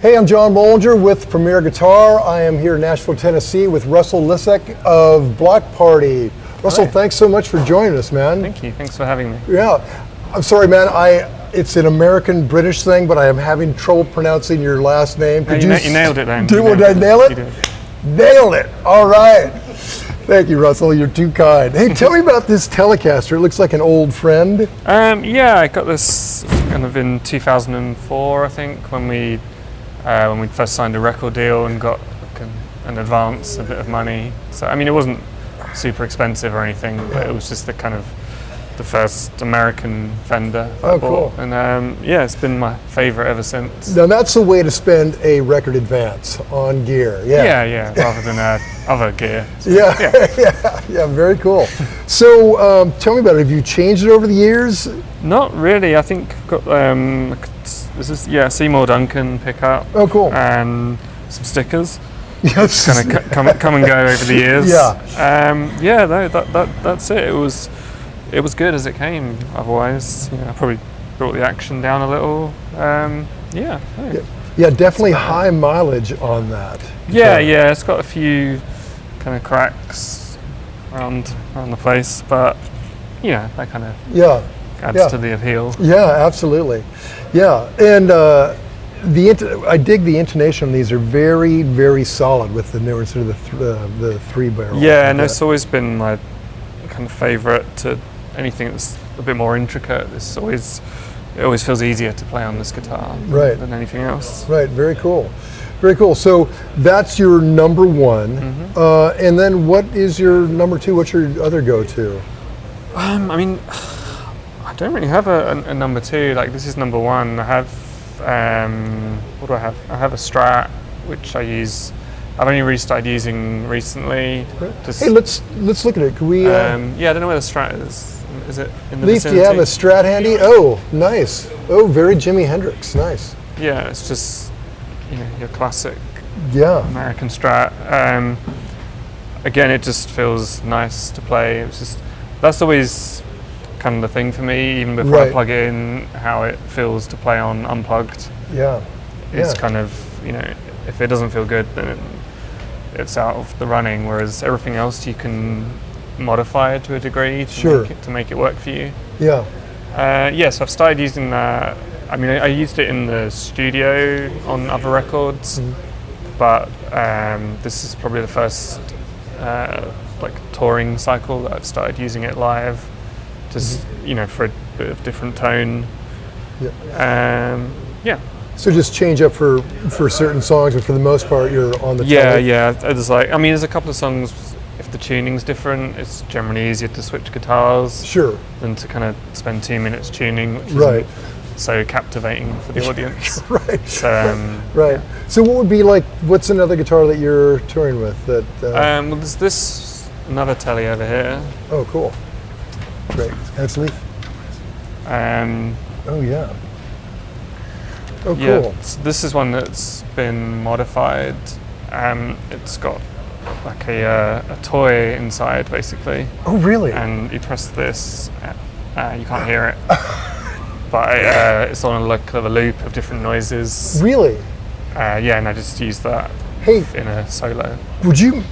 Hey, I'm John Bohlinger with Premier Guitar. I am here in Nashville, Tennessee with Russell Lissack of Bloc Party. Russell, Hi. Thanks so much for joining us, man. Thank you. Thanks for having me. Yeah. I'm sorry, man. It's an American-British thing, but I am having trouble pronouncing your last name. You nailed it then. Did I nail it? You did. Nailed it. All right. Thank you, Russell. You're too kind. Hey, tell me about this Telecaster. It looks like an old friend. Yeah, I got this kind of in 2004, I think, when we first signed a record deal and got like an advance, a bit of money. So, I mean, it wasn't super expensive or anything, but it was just the first American Fender that I bought. Cool. And yeah, it's been my favorite ever since. Now that's the way to spend a record advance on gear. Yeah, rather than other gear. So, yeah, very cool. So tell me about it. Have you changed it over the years? Not really. I think I've got this is Seymour Duncan pickup. Oh, cool. And some stickers. Yes. Kind of come and go over the years. That's it. It was good as it came. Otherwise, I probably brought the action down a little. Yeah, definitely high mileage on that. Yeah, it's got a few kind of cracks around the place, but that kind of adds to the appeal. Yeah, absolutely. Yeah, and I dig the intonation on these. Are very, very solid with the newer sort of the three barrel. Yeah, and it's always been my kind of favorite to anything that's a bit more intricate. It always feels easier to play on this guitar than anything else. Right, very cool. Very cool. So that's your number one. Mm-hmm. And then what is your number two? What's your other go-to? I mean, I don't really have a number two. Like, this is number one. I have, what do I have? I have a Strat, which I use. I've only restarted using recently. Hey, let's look at it. Can we? I don't know where the Strat is. Is it in the Leaf, do you have a Strat handy? Oh, nice. Oh, very Jimi Hendrix. Nice. Yeah, it's just your classic American Strat. Again, it just feels nice to play. That's always kind of the thing for me, even before I plug it in, how it feels to play on unplugged. It's kind of, if it doesn't feel good, then it's out of the running, whereas everything else you can modify it to a degree to make it work for you. So I've started using that. I mean, I used it in the studio on other records, but this is probably the first touring cycle that I've started using it live, just for a bit of different tone. So just change up for certain songs, but for the most part, you're on the There's a couple of songs. If the tuning's different, it's generally easier to switch guitars than to kind of spend 2 minutes tuning, which isn't so captivating for the audience. So what would be what's another guitar that you're touring with? Well, there's another Tele over here. Oh, cool. Great. That's Leaf. Oh, yeah. Oh, cool. Yeah, so this is one that's been modified. It's got like a toy inside, basically. Oh, really? And you press this, you can't hear it, but it's on a loop of different noises. Really? And I just use that in a solo.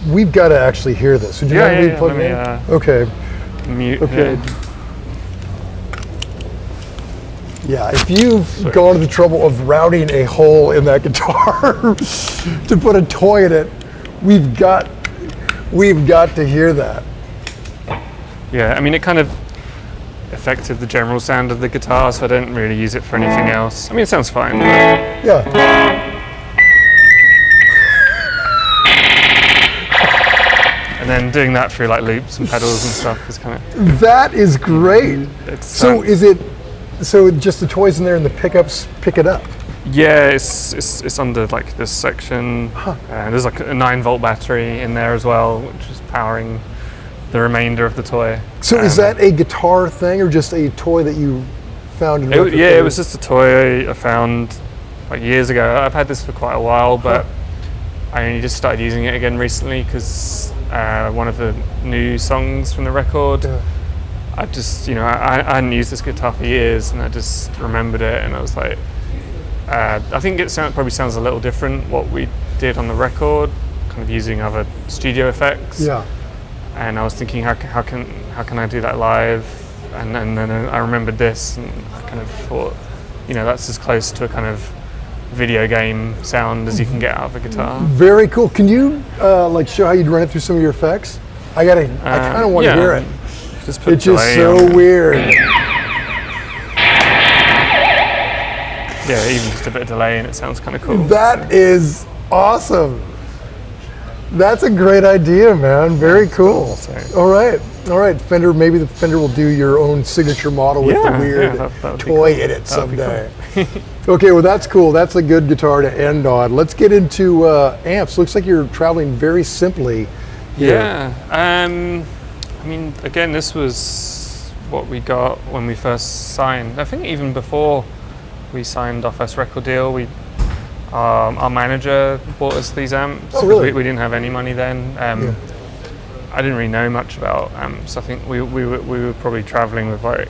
We've got to actually hear this. Would you mind me plugging in? Okay. Mute. Okay. Yeah, if you've gone to the trouble of routing a hole in that guitar to put a toy in it, we've got to hear that. Yeah, I mean, it kind of affected the general sound of the guitar, so I didn't really use it for anything else. I mean, it sounds fine. But and then doing that through loops and pedals and stuff is kind of... That is great. So just the toys in there and the pickups pick it up? Yeah, it's under this section. There's a 9-volt battery in there as well, which is powering the remainder of the toy. So is that a guitar thing or just a toy that you found in it was just a toy I found years ago. I've had this for quite a while, but I only just started using it again recently because one of the new songs from the record, I just, I hadn't used this guitar for years, and I just remembered it, and I was like, I think it probably sounds a little different what we did on the record, kind of using other studio effects. Yeah. And I was thinking, how can I do that live? And then I remembered this, and I kind of thought, that's as close to a kind of video game sound as you can get out of a guitar. Very cool. Can you like show how you'd run it through some of your effects? I kind of want to hear it. Just put it's just so weird. Yeah, even just a bit of delay and it sounds kind of cool. That is awesome. That's a great idea, man. Very cool. All right. Fender, maybe the Fender will do your own signature model with the weird toy in it someday. Cool. Okay, well that's cool. That's a good guitar to end on. Let's get into amps. Looks like you're traveling very simply here. Yeah. I mean, again, this was what we got when we first signed. I think even before we signed our first record deal, our manager bought us these amps. Oh, really? We didn't have any money then. I didn't really know much about amps. I think we were probably traveling with like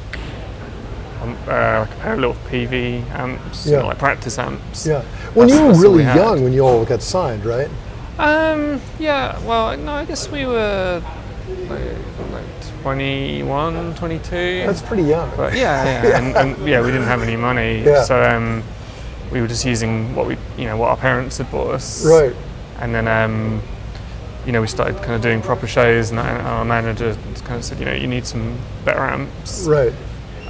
a pair of little PV amps, like practice amps. Yeah. When you were really young, when you all got signed, right? Yeah. Well, no, I guess we were like 21, 22. That's pretty young. But and we didn't have any money, so we were just using what our parents had bought us. Right. And then we started kind of doing proper shows, and our manager kind of said, you need some better amps. Right.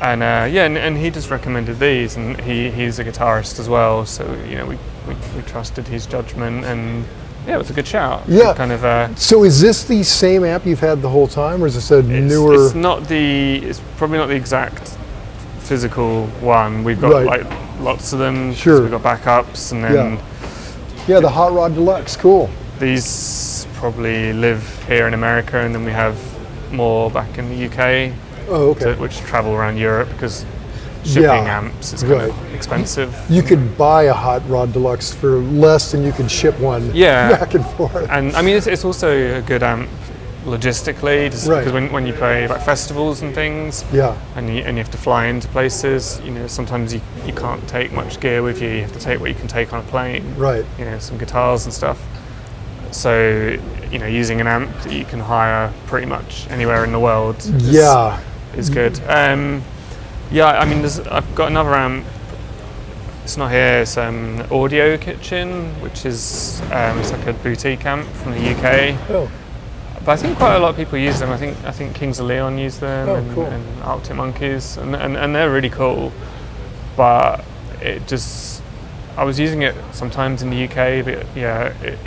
And and he just recommended these, and he's a guitarist as well, so we trusted his judgment, and it was a good shout. Yeah. Kind of. So is this the same amp you've had the whole time, or is this a newer? It's probably not the exact physical one. We've got like lots of them. Sure. So we've got backups, and then the Hot Rod Deluxe. Cool. These probably live here in America, and then we have more back in the UK. Oh, okay. Which travel around Europe because shipping amps is kind of expensive. You could buy a Hot Rod Deluxe for less than you could ship one back and forth. And I mean, it's also a good amp logistically, just because when you play like festivals and things, and you have to fly into places, sometimes you can't take much gear with you. You have to take what you can take on a plane. Right. Some guitars and stuff. So using an amp that you can hire pretty much anywhere in the world is good. I mean, I've got another amp. It's not here. It's Audio Kitchen, which is it's like a boutique amp from the UK. Oh. But I think quite a lot of people use them. I think Kings of Leon use them, and Arctic Monkeys, and they're really cool. But I was using it sometimes in the UK, but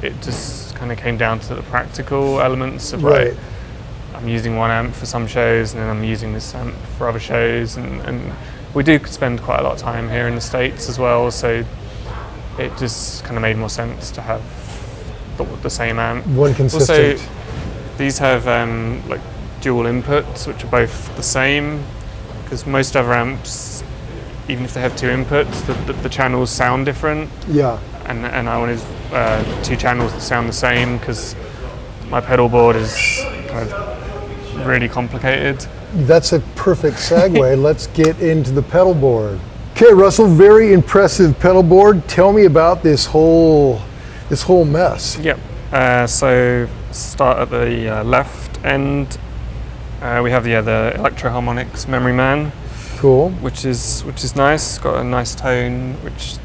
it just kind of came down to the practical elements of I'm using one amp for some shows, and then I'm using this amp for other shows, and we do spend quite a lot of time here in the States as well, so it just kind of made more sense to have the same amp. One consistent. Also, these have like dual inputs, which are both the same, because most other amps, even if they have two inputs, the channels sound different. Yeah. And I wanted two channels that sound the same, because my pedal board is kind of really complicated. That's a perfect segue. Let's get into the pedal board. Okay, Russell, very impressive pedal board. Tell me about this whole mess. Yep. So start at the left end. We have the Electro Harmonics Memory Man. Cool. Which is nice. It's got a nice tone, which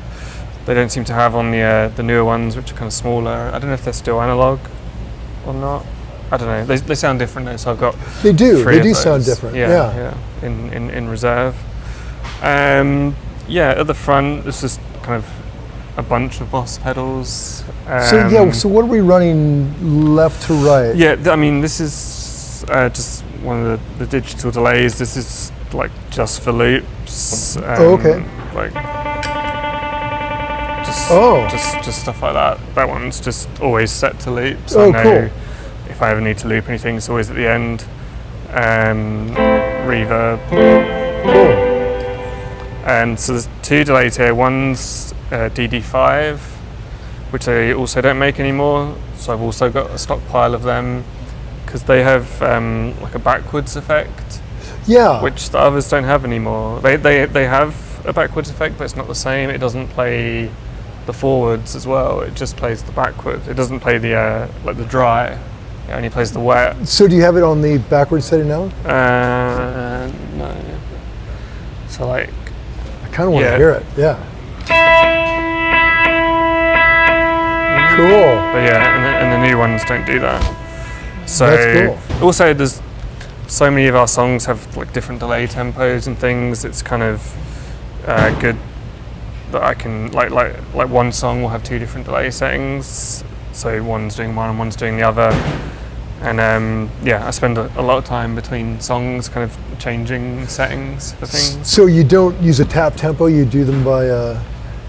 they don't seem to have on the newer ones, which are kind of smaller. I don't know if they're still analog or not. I don't know. They sound different though. So I've got They do those. sound different. Yeah. In reserve. At the front, it's just kind of a bunch of Boss pedals. So what are we running left to right? Yeah, I mean, this is just one of the digital delays. This is like just for loops. Okay. Like just stuff like that. That one's just always set to loops. I know cool. If I ever need to loop anything, it's always at the end. Reverb. Cool. And so there's two delays here. One's DD5, which they also don't make anymore. So I've also got a stockpile of them because they have like a backwards effect. Yeah. Which the others don't have anymore. They have a backwards effect, but it's not the same. It doesn't play the forwards as well. It just plays the backwards. It doesn't play the like the dry. It only plays the wet. So do you have it on the backwards setting now? No. So like, I kind of want to hear it. Yeah. Cool. But yeah, and the new ones don't do that. So that's cool. Also, there's so many of our songs have like different delay tempos and things. It's kind of good that I can like one song will have 2 different delay settings. So one's doing one and one's doing the other. And I spend a lot of time between songs kind of changing settings for things. So you don't use a tap tempo, you do them by...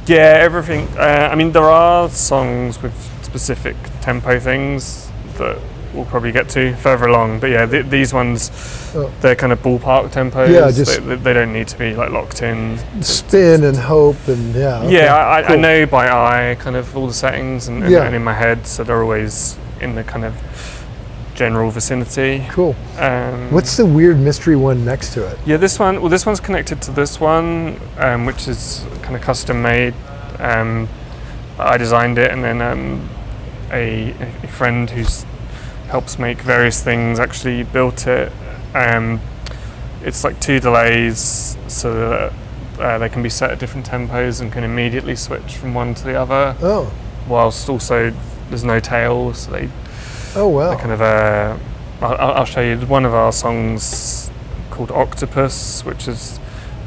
Yeah, everything. I mean, there are songs with specific tempo things that we'll probably get to further along. But yeah, these ones, they're kind of ballpark tempos. Yeah, just they don't need to be like locked in. Spin and hope and yeah. Okay, yeah, cool. I know by eye kind of all the settings and in my head, so they're always in the kind of general vicinity. Cool. What's the weird mystery one next to it? Yeah, this one's connected to this one, which is kind of custom made. I designed it, and then a friend who helps make various things actually built it. It's like 2 delays, so that they can be set at different tempos and can immediately switch from one to the other. Oh. Whilst also there's no tail, so they. Oh wow! Kind of I'll show you one of our songs called Octopus, which is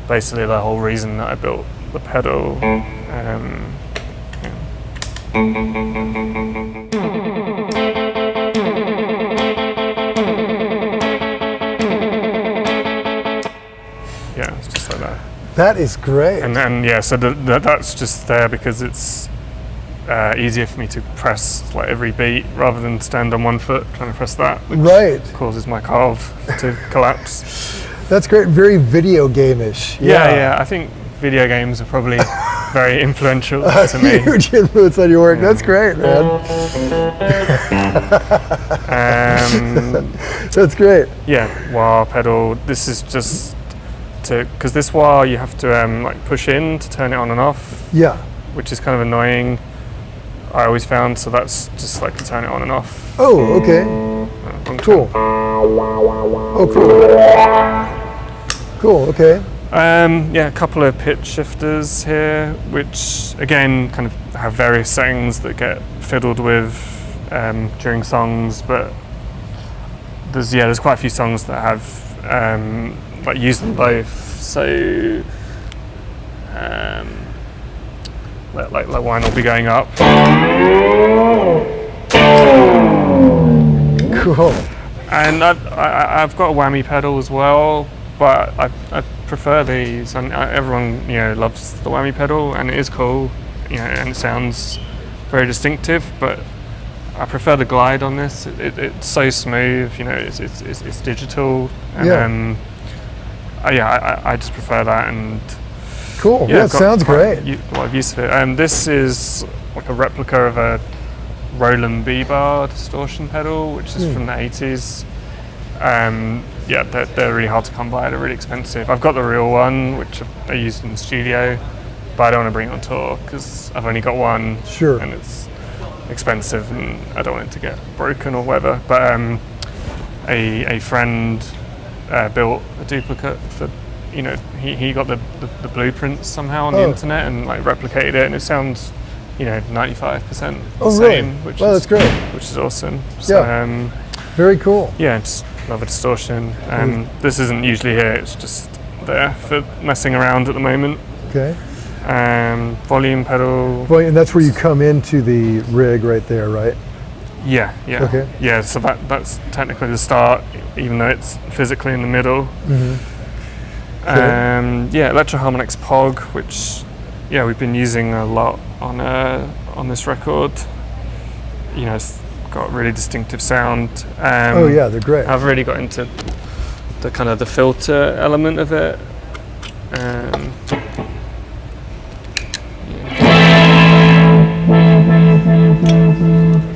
basically the whole reason that I built the pedal. Yeah, it's just like that. That is great. And then so that's just there because it's easier for me to press like every beat rather than stand on one foot trying to press that, which causes my calf to collapse. That's great. Very video game-ish. Yeah. I think video games are probably very influential to me. Huge influence on your work. That's great, man. That's great. Yeah, wah pedal. This is just because this wah you have to like push in to turn it on and off. Yeah. Which is kind of annoying. I always found, so that's just like to turn it on and off. Oh, okay. Cool. Oh, cool. Cool, okay. A couple of pitch shifters here, which again kind of have various settings that get fiddled with during songs, but there's quite a few songs that have like use them both. So like one will be going up. Cool. And I've got a whammy pedal as well, but I prefer these. And everyone loves the whammy pedal, and it is cool, and it sounds very distinctive. But I prefer the glide on this. It's so smooth, it's digital, and I just prefer that. And cool. Yeah, it sounds great. A lot of use of it. This is like a replica of a Roland B-bar distortion pedal, which is from the 80s. They're really hard to come by. They're really expensive. I've got the real one, which I used in the studio, but I don't want to bring it on tour because I've only got one. Sure. And it's expensive, and I don't want it to get broken or whatever. But a friend built a duplicate for. He got the blueprints somehow on the internet and like replicated it, and it sounds, 95% the same. Which is, that's great. Which is awesome. So, very cool. Yeah, just love a distortion. This isn't usually here; it's just there for messing around at the moment. Okay. Volume pedal. Well, and that's where you come into the rig right there, right? Yeah. Okay. Yeah, so that's technically the start, even though it's physically in the middle. Mm-hmm. Electro-Harmonix POG, which we've been using a lot on this record. It's got a really distinctive sound. They're great. I've really got into the kind of the filter element of it.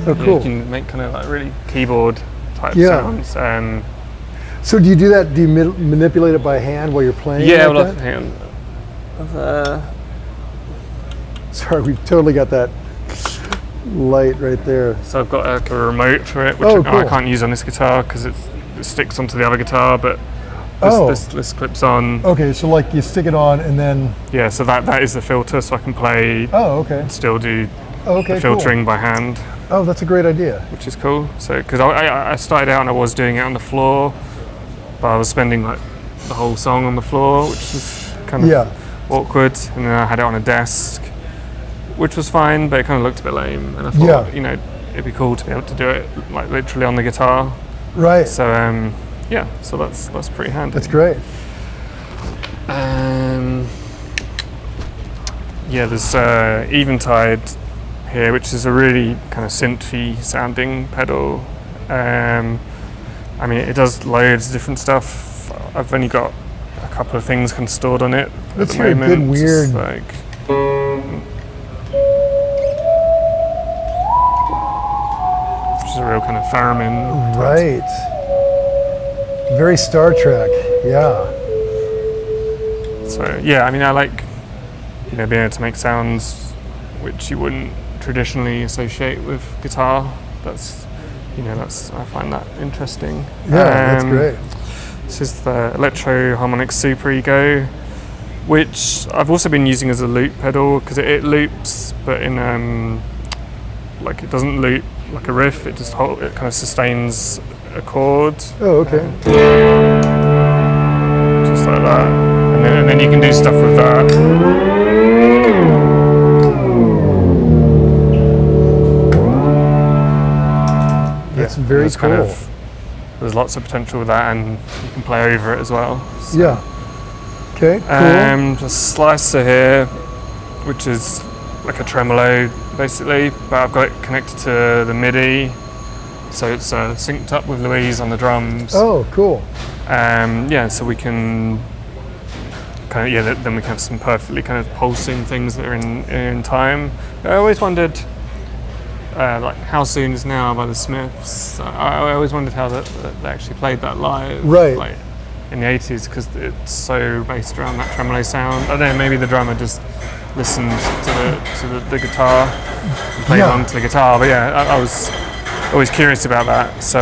Oh, cool. You can make kind of like really keyboard type sounds. So do you do that? Do you manipulate it by hand while you're playing? Yeah, like hand. Sorry, we've totally got that light right there. So I've got a remote for it, which cool. I can't use on this guitar because it sticks onto the other guitar, but this clips on. Okay, so like you stick it on and then... Yeah, so that is the filter, so I can play and still do the filtering by hand. Oh, that's a great idea. Which is cool. So, because I started out and I was doing it on the floor, but I was spending like the whole song on the floor, which was kind of awkward, and then I had it on a desk, which was fine, but it kind of looked a bit lame, and I thought, you know, it'd be cool to be able to do it like literally on the guitar. Right. So so that's pretty handy. That's great. There's Eventide here, which is a really kind of synthy sounding pedal. I mean, it does loads of different stuff. I've only got a couple of things kind of stored on it at the moment. Good weird. Which is a real kind of theremin. Right. Very Star Trek. Yeah. So I mean, I like, you know, being able to make sounds which you wouldn't traditionally associate with guitar. I find that interesting. Yeah, that's great. This is the Electro Harmonic Super Ego, which I've also been using as a loop pedal because it loops, but in like it doesn't loop like a riff. It just it kind of sustains a chord. Oh, okay. Just like that, and then you can do stuff with that. That's very cool. Kind of, there's lots of potential with that, and you can play over it as well. So. Yeah. Okay, cool. The slicer here, which is like a tremolo basically, but I've got it connected to the MIDI, so it's synced up with Louise on the drums. Oh, cool. So we can kind of then we can have some perfectly kind of pulsing things that are in time. I always wondered. Like How Soon Is Now by the Smiths. I always wondered how they actually played that live, right? Like in the 80s, because it's so based around that tremolo sound. I don't know, maybe the drummer just listened to the guitar and played onto the guitar. But I was always curious about that. So,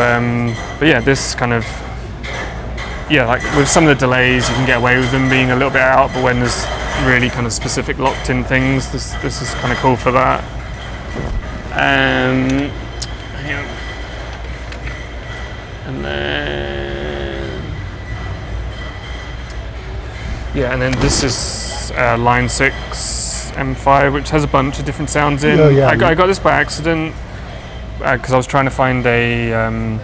this kind of like with some of the delays, you can get away with them being a little bit out. But when there's really kind of specific locked-in things, this is kind of cool for that. And then this is Line 6 M5, which has a bunch of different sounds in. I got this by accident because I was trying to find a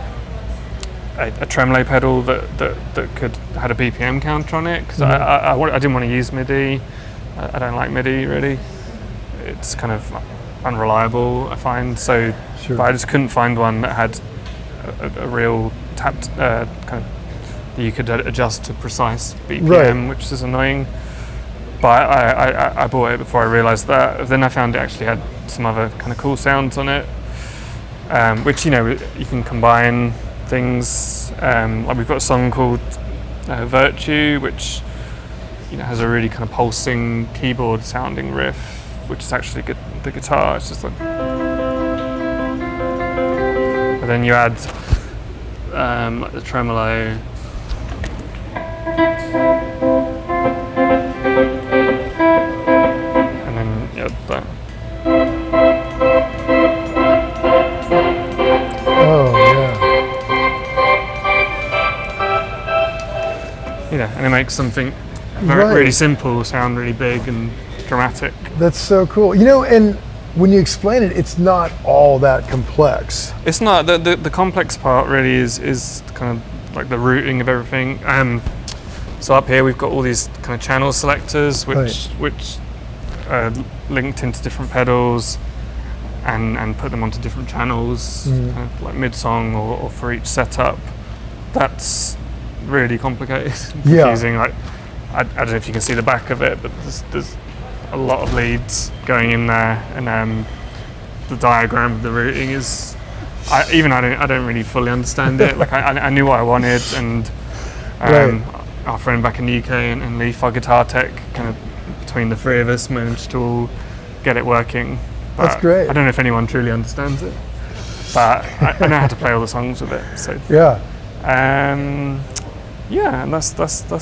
tremolo pedal that had a BPM counter on it, because I didn't want to use MIDI. I don't like MIDI really. It's kind of unreliable, I find. So, but I just couldn't find one that had a real tapped kind of that you could adjust to precise BPM, which is annoying. But I bought it before I realised that. Then I found it actually had some other kind of cool sounds on it, which you can combine things. Like we've got a song called Virtue, which has a really kind of pulsing keyboard sounding riff, which is actually good. The guitar, it's just like. But then you add like the tremolo. And then that. Oh yeah. And it makes something really simple sound really big and dramatic. That's so cool. And when you explain it, it's not all that complex. It's not. The complex part really is kind of like the routing of everything. So up here we've got all these kind of channel selectors which are linked into different pedals and put them onto different channels, kind of like mid-song or for each setup. That's really complicated, confusing. Like I don't know if you can see the back of it, but there's a lot of leads going in there, and the diagram of the routing is. I don't really fully understand it. Like I knew what I wanted, and our friend back in the UK and Leaf, our guitar tech, kind of between the three of us managed to all get it working. But that's great. I don't know if anyone truly understands it, but I know how to play all the songs with it. So yeah, and that's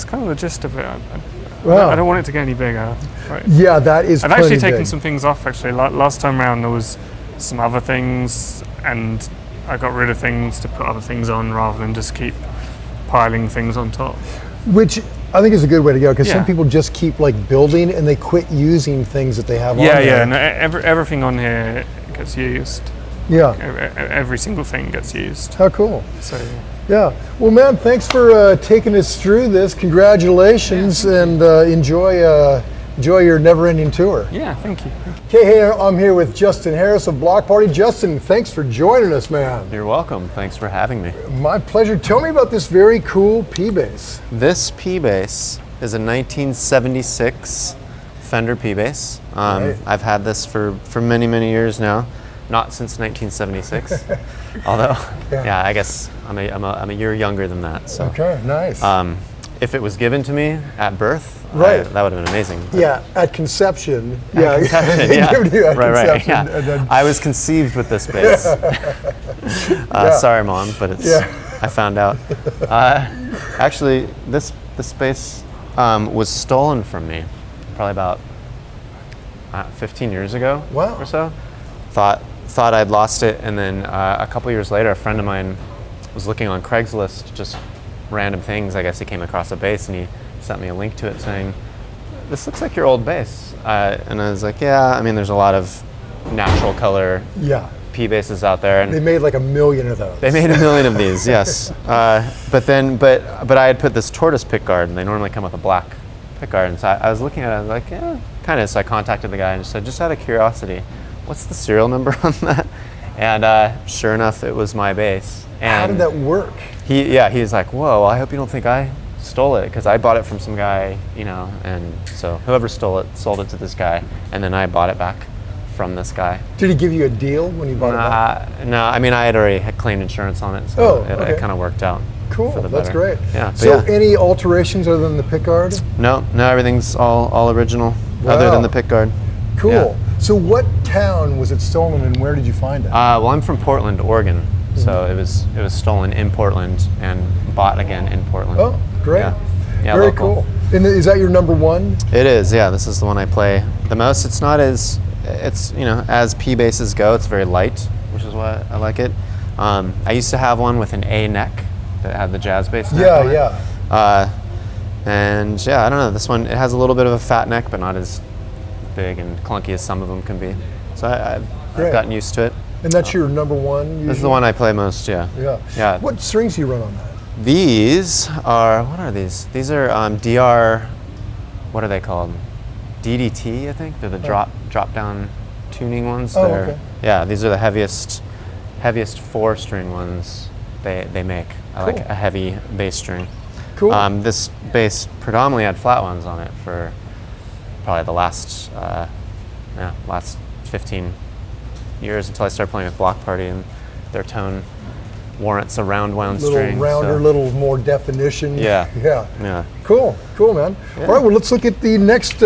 kind of the gist of it. I don't want it to get any bigger. Right? Yeah, that is. I've actually taken some things off. Actually, last time around there was some other things, and I got rid of things to put other things on rather than just keep piling things on top. Which I think is a good way to go, because some people just keep like building and they quit using things that they have on there. Yeah, no, everything on here gets used. Yeah. Every single thing gets used. How cool. So. Yeah. Well, man, thanks for taking us through this. Congratulations, and enjoy your never-ending tour. Yeah, thank you. Okay, hey, I'm here with Justin Harris of Bloc Party. Justin, thanks for joining us, man. You're welcome. Thanks for having me. My pleasure. Tell me about this very cool P-Bass. This P-Bass is a 1976 Fender P-Bass. Right. I've had this for many, many years now. Not since 1976, although, yeah, I guess I'm a year younger than that. So. Okay, nice. If it was given to me at birth, right, that would have been amazing. Yeah, at conception. At conception, yeah. Right. Yeah. And then I was conceived with this bass. Sorry, Mom, but I found out. Actually, this bass was stolen from me probably about 15 years ago or so. Thought I'd lost it, and then a couple years later, a friend of mine was looking on Craigslist, just random things. I guess he came across a bass, and he sent me a link to it saying, "This looks like your old bass." And I was like, "Yeah, I mean, there's a lot of natural color P basses out there." And they made like 1 million of those. They made 1 million of these, yes. But I had put this tortoise pickguard, and they normally come with a black pickguard. And so I was looking at it, I was like, yeah, kind of. So I contacted the guy and just said, just out of curiosity, what's the serial number on that? And sure enough, it was my bass. And how did that work? He's like, whoa, I hope you don't think I stole it, because I bought it from some guy, and so whoever stole it sold it to this guy, and then I bought it back from this guy. Did he give you a deal when you bought it back? No, I mean, I had already claimed insurance on it, so it kind of worked out. Cool, for the that's better. great. Yeah. So any alterations other than the pickguard? No, everything's all original, other than the pickguard. Cool. Yeah. So what town was it stolen, and where did you find it? Well, I'm from Portland, Oregon, so it was stolen in Portland and bought again in Portland. Oh, great. Yeah, very local. cool. And is that your number one? It is, yeah. This is the one I play the most. It's not as, as P basses go, it's very light, which is why I like it. I used to have one with an A neck that had the jazz bass neck on it. And I don't know, this one, it has a little bit of a fat neck, but not as big and clunky as some of them can be. So I've gotten used to it. And that's your number one usually? This is the one I play most, yeah. What strings do you run on that? These are, what are these? These are DR, what are they called? DDT, I think. They're the drop down tuning ones. Okay. Yeah, these are the heaviest 4-string ones they make. I like a heavy bass string. Cool. This bass predominantly had flat ones on it for probably the last 15 years, until I started playing with Bloc Party, and their tone warrants a round wound string. Little rounder, little more definition. Yeah. Cool, man. Yeah. All right, well, let's look at the next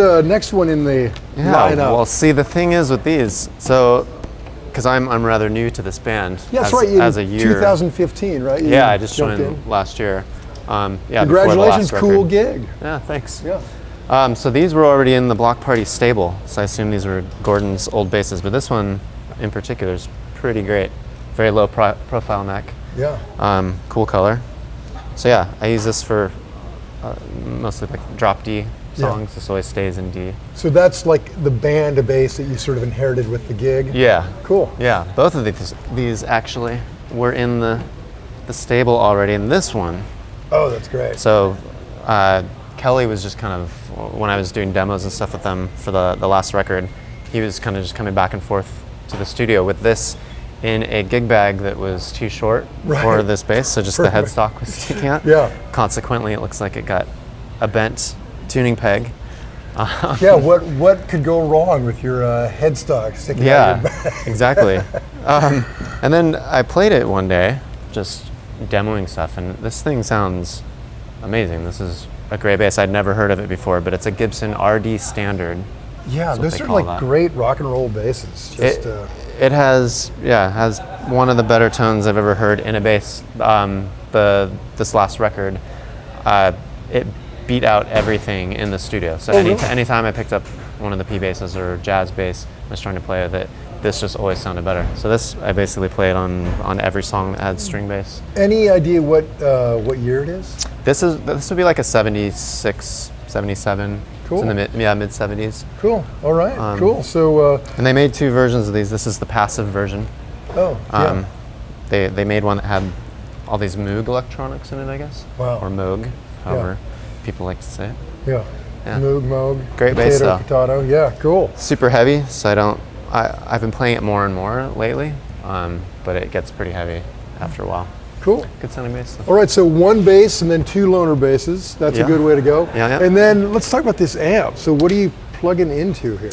one in the lineup. Well, see, the thing is with these, so, because I'm rather new to this band. Yeah, that's right. As a year. 2015, right? I just joined last year. Congratulations, cool gig. Yeah, thanks. Yeah. So these were already in the Bloc Party stable, so I assume these were Gordon's old basses, but this one in particular is pretty great. Very low profile neck. Yeah. Cool color. So I use this for mostly like drop D songs. This always stays in D. So that's like the band of bass that you sort of inherited with the gig? Yeah. Cool. Yeah, both of these actually were in the stable already, and this one. Oh, that's great. So Kelly was just kind of, when I was doing demos and stuff with them for the last record, he was kind of just coming back and forth to the studio with this in a gig bag that was too short for this bass, so just the headstock was sticking out. Yeah. Consequently, it looks like it got a bent tuning peg. What could go wrong with your headstock sticking out of your bag? Exactly. And then I played it one day, just demoing stuff, and this thing sounds amazing. This is a great bass. I'd never heard of it before, but it's a Gibson RD Standard. Yeah, those are like great rock and roll basses. Just, it has one of the better tones I've ever heard in a bass. This last record, it beat out everything in the studio. So anytime I picked up one of the P basses or jazz bass, I was trying to play with it, this just always sounded better. So this, I basically played on every song that had string bass. Any idea what year it is? This would be like a 76, 77. Cool. It's in the mid 70s. Cool. All right. Cool. So. And they made two versions of these. This is the passive version. Oh. Yeah. They made one that had all these Moog electronics in it, I guess. Wow. Or Moog, however people like to say it. Yeah. Moog. Great bass though. Potato. Yeah. Cool. Super heavy. So I've been playing it more and more lately, but it gets pretty heavy after a while. Cool. Good sounding bass though. All right, so one bass and then two loaner basses. That's a good way to go. Yeah. And then let's talk about this amp. So what are you plugging into here?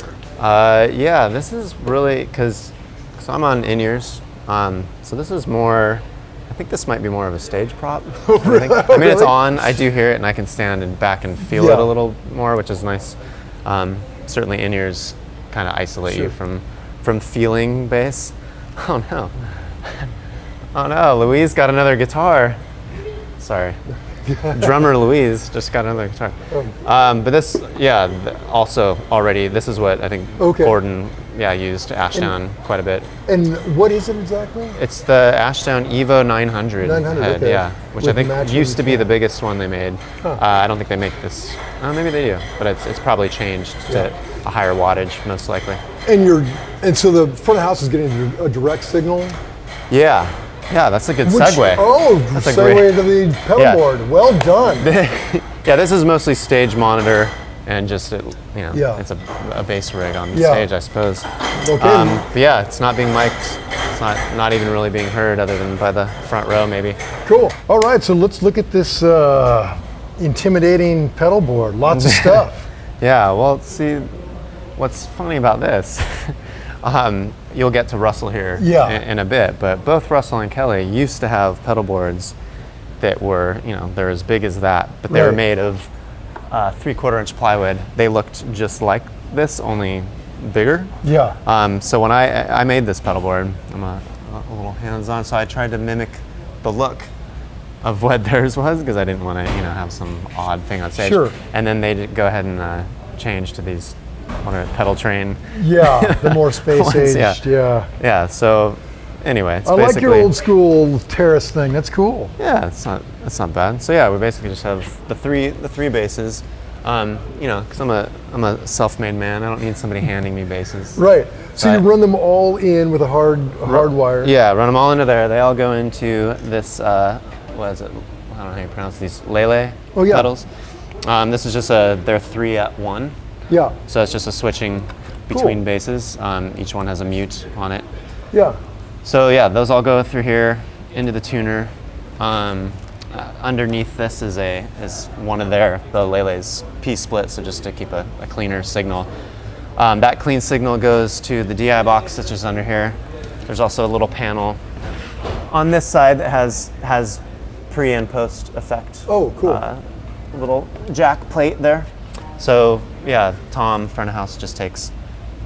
This is really, because I'm on in-ears, so this is more, I think this might be more of a stage prop. I mean, it's on, I do hear it, and I can stand back and feel it a little more, which is nice. Certainly in-ears kind of isolate you from feeling bass. Oh no. Oh no, Louise got another guitar. Sorry. Drummer Louise just got another guitar. But this, also already, this is what I think Gordon used Ashdown quite a bit. And what is it exactly? It's the Ashdown Evo 900 head, which With I think used to be the biggest one they made. Huh. I don't think they make this, maybe they do, but it's probably changed to a higher wattage, most likely. And so the front of the house is getting a direct signal? Yeah, that's a good segue. That's a segue into the pedalboard. Well done. This is mostly stage monitor and just it's a bass rig on the stage, I suppose. But it's not being mic'd. It's not even really being heard other than by the front row, maybe. Cool. All right, so let's look at this intimidating pedalboard. Lots of stuff. Well, see, what's funny about this? You'll get to Russell here in a bit, but both Russell and Kelly used to have pedal boards that were, they're as big as that, but they were made of 3/4 inch plywood. They looked just like this, only bigger. So when I made this pedal board, I'm a little hands-on, so I tried to mimic the look of what theirs was, because I didn't want to, have some odd thing on stage. And then they did go ahead and change to these pedal train. The more space aged. So anyway, it's I like your old school terrace thing. That's cool. That's not bad. So we basically just have the three basses. Because I'm a self-made man. I don't need somebody handing me basses. Right. So you run them all in with a hard wire. Run them all into there. They all go into this. What is it? I don't know how you pronounce these. Lele pedals. This is just they're 3-at-1. So it's just a switching between basses. Each one has a mute on it. So those all go through here into the tuner. Underneath this is one of the Lele's P split, so just to keep a cleaner signal. That clean signal goes to the DI box that's just under here. There's also a little panel on this side that has pre and post effect. Oh, cool. A little jack plate there. So Tom, front of house, just takes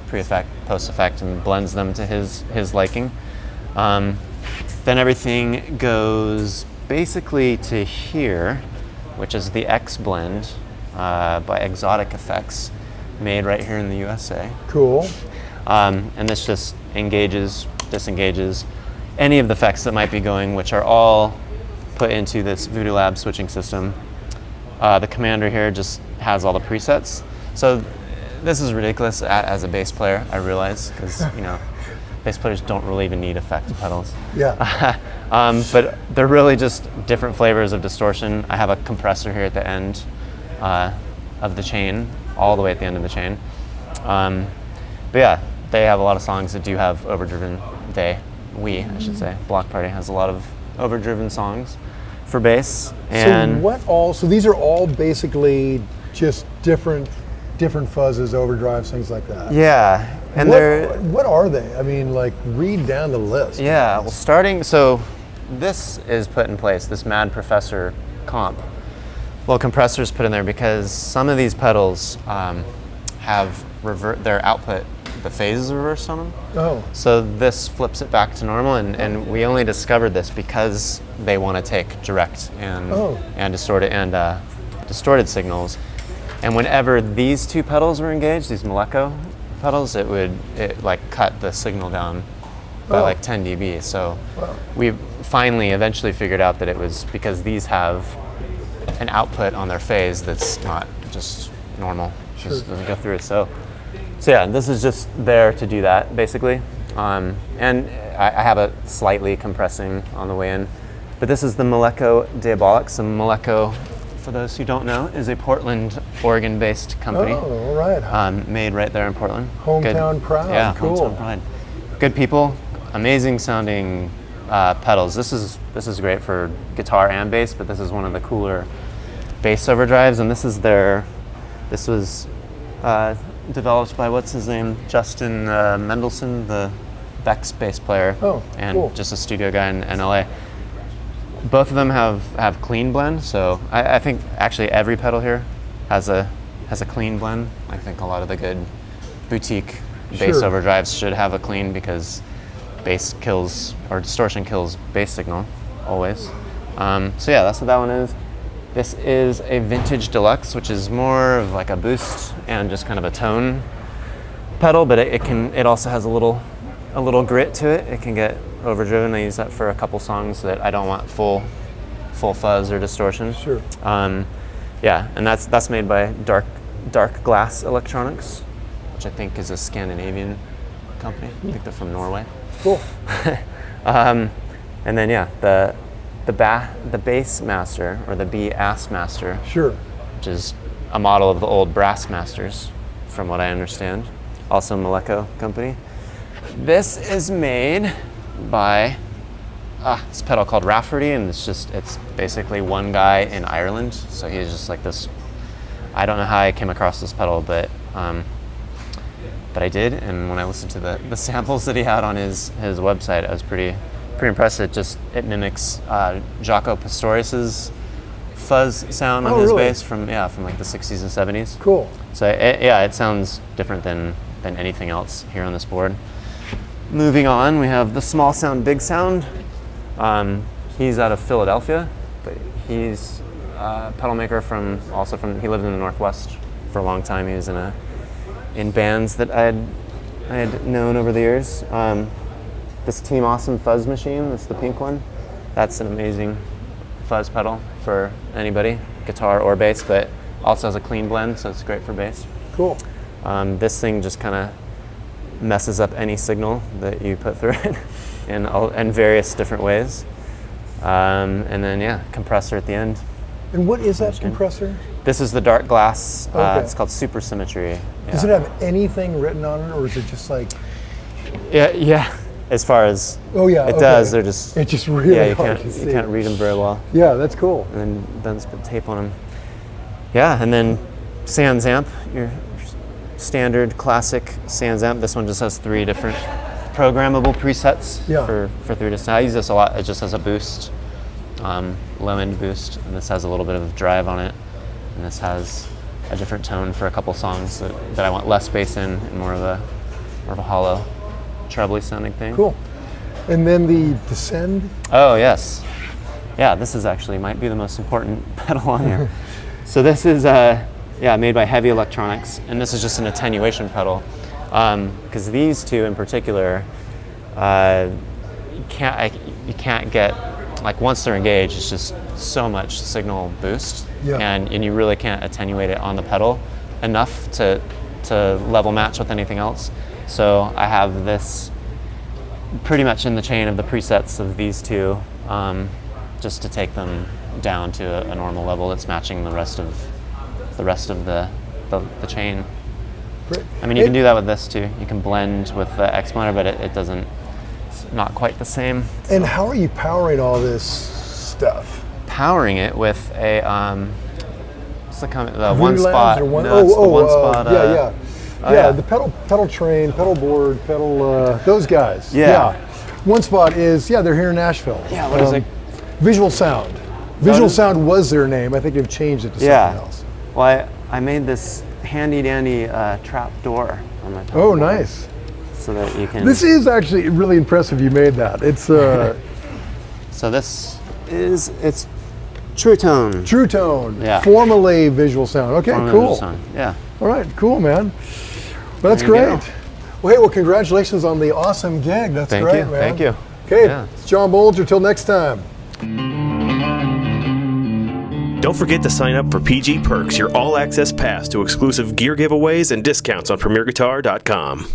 pre-effect, post-effect, and blends them to his liking. Then everything goes basically to here, which is the X blend by Exotic Effects, made right here in the USA. Cool. And this just engages, disengages any of the effects that might be going, which are all put into this Voodoo Lab switching system. The commander here just has all the presets. So this is ridiculous as a bass player, I realize, because bass players don't really even need effects pedals. But they're really just different flavors of distortion. I have a compressor here at the end of the chain, all the way at the end of the chain. But they have a lot of songs that do have overdriven. I should say. Bloc Party has a lot of overdriven songs for bass. And so these are all basically just different fuzzes, overdrives, things like that. And what are they? I mean, like, read down the list. So this is put in place, this Mad Professor comp Well, compressors put in there because some of these pedals have their output, the phase is reversed on them. Oh. So this flips it back to normal, and we only discovered this because they want to take direct and distorted signals. And whenever these two pedals were engaged, these Millennium pedals, it like cut the signal down by like 10 dB. So we finally eventually figured out that it was because these have an output on their phase that's not just normal. Sure. Just doesn't go through it. So yeah, this is just there to do that basically. And I have it slightly compressing on the way in. But this is the Millennium Diabolic. So Millennium, for those who don't know, is a Portland, Oregon-based company. Oh, all right. Made right there in Portland. Hometown proud. Yeah, cool. Hometown pride. Good people, amazing sounding pedals. This is great for guitar and bass, but this is one of the cooler bass overdrives, and this was developed by what's his name, Justin Mendelsohn, the Beck's bass player, and cool. Just a studio guy in LA. Both of them have clean blend, so I think actually every pedal here has a clean blend. I think a lot of the good boutique bass overdrives should have a clean because bass kills, or distortion kills bass signal, always. So yeah, that's what that one is. This is a Vintage Deluxe, which is more of like a boost and just kind of a tone pedal, but it also has a little grit to it. It can get overdriven. I use that for a couple songs that I don't want full fuzz or distortion. Sure. Yeah, and that's made by Dark Glass Electronics, which I think is a Scandinavian company. I think they're from Norway. Cool. And then yeah, the Bass Master, or the B-Ass Master. Sure. Which is a model of the old Brass Masters, from what I understand. Also Millennium company. This is made by this pedal called Rafferty, and it's basically one guy in Ireland. So he's just like this. I don't know how I came across this pedal, but I did, and when I listened to the samples that he had on his website, I was pretty impressed. It mimics Jaco Pastorius's fuzz sound on his bass from like the 60s and 70s. Cool. So it sounds different than anything else here on this board. Moving on, we have the Small Sound Big Sound. He's out of Philadelphia, but he's a pedal maker he lived in the Northwest for a long time. He was in bands that I had known over the years. This Team Awesome Fuzz Machine, that's the pink one. That's an amazing fuzz pedal for anybody, guitar or bass, but also has a clean blend, so it's great for bass. Cool. This thing just kind of messes up any signal that you put through it in various different ways. And then yeah, compressor at the end. And what is that compressor? This is the Dark Glass. It's called Super Symmetry. Yeah. Does it have anything written on it, or is it just like? Yeah. As far as it does, they're just. It's just really hard you can't read them very well. Yeah, that's cool. And then put tape on them. Yeah, and then Sans Amp, your standard classic Sans Amp. This one just has 3 different programmable presets for 3 different. I use this a lot. It just has a boost, low end boost, and this has a little bit of drive on it, and this has a different tone for a couple songs that I want less bass in and more of a hollow, trebly sounding thing. Cool. And then the Descend. Oh yes, yeah. This is actually might be the most important pedal on here. So this is made by Heavy Electronics, and this is just an attenuation pedal. Because these two in particular, you can't get, like once they're engaged, it's just so much signal boost, and you really can't attenuate it on the pedal enough to level match with anything else. So I have this pretty much in the chain of the presets of these two, just to take them down to a normal level that's matching the rest of the chain. Great. I mean, you can do that with this too. You can blend with the X blender, but it's not quite the same. So. And how are you powering all this stuff? Powering it with a what's the one Relabs spot? Or one, no, it's the one spot. The pedal train, pedalboard, those guys. Yeah. One spot is they're here in Nashville. Yeah. What is it? Visual Sound. Visual Sound was their name. I think they've changed it to something else. Well, I made this handy dandy trap door on my pedalboard. Oh, nice. So that you can. This is actually really impressive. You made that. It's So it's True Tone. True Tone. Yeah. Formerly Visual Sound. Okay, Formerly cool. Visual Sound. Yeah. All right, cool, man. Well, that's great. Well, hey, well, congratulations on the awesome gig. That's great, man. Thank you. Okay, it's John Bohlinger. Till next time. Don't forget to sign up for PG Perks, your all-access pass to exclusive gear giveaways and discounts on PremierGuitar.com.